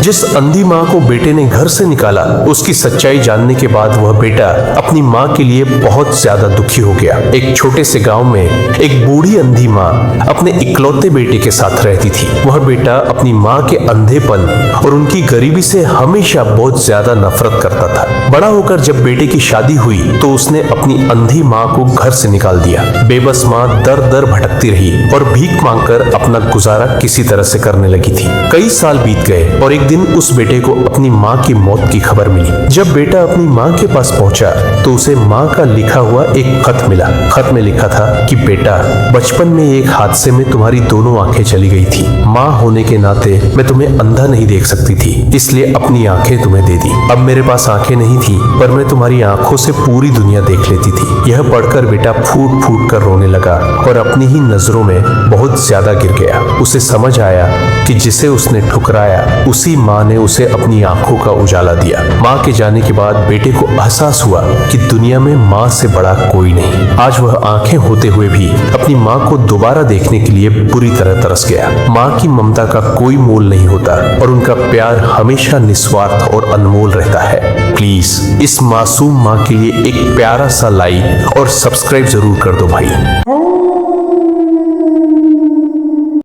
जिस अंधी माँ को बेटे ने घर से निकाला, उसकी सच्चाई जानने के बाद वह बेटा अपनी माँ के लिए बहुत ज्यादा दुखी हो गया। एक छोटे से गांव में एक बूढ़ी अंधी माँ अपने इकलौते बेटे के साथ रहती थी। वह बेटा अपनी माँ के अंधेपन और उनकी गरीबी से हमेशा बहुत ज्यादा नफरत करता था। बड़ा होकर जब बेटे की शादी हुई तो उसने अपनी अंधी माँ को घर से निकाल दिया। बेबस माँ दर दर भटकती रही और भीख मांगकर अपना गुजारा किसी तरह से करने लगी थी। कई साल बीत गए और एक दिन उस बेटे को अपनी माँ की मौत की खबर मिली। जब बेटा अपनी माँ के पास पहुंचा तो उसे माँ का लिखा हुआ एक खत मिला। खत में लिखा था कि बेटा, बचपन में एक हादसे में तुम्हारी दोनों आंखें चली गई थी। माँ होने के नाते मैं तुम्हें अंधा नहीं देख सकती थी, इसलिए अपनी आंखें तुम्हें दे दी। अब मेरे पास आंखें नहीं थी, पर मैं तुम्हारी आंखों से पूरी दुनिया देख लेती थी। यह पढ़कर बेटा फूट फूट कर रोने लगा और अपनी ही नजरों में बहुत ज्यादा गिर गया। उसे समझ आया कि जिसे उसने ठुकराया उसी माँ ने उसे अपनी आंखों का उजाला दिया। माँ के जाने के बाद बेटे को एहसास हुआ कि दुनिया में माँ से बड़ा कोई नहीं। आज वह आंखें होते हुए भी अपनी माँ को दोबारा देखने के लिए बुरी तरह तरस गया। माँ की ममता का कोई मोल नहीं होता और उनका प्यार हमेशा निस्वार्थ और अनमोल रहता है। प्लीज इस मासूम माँ के लिए एक प्यारा सा लाइक और सब्सक्राइब जरूर कर दो भाई।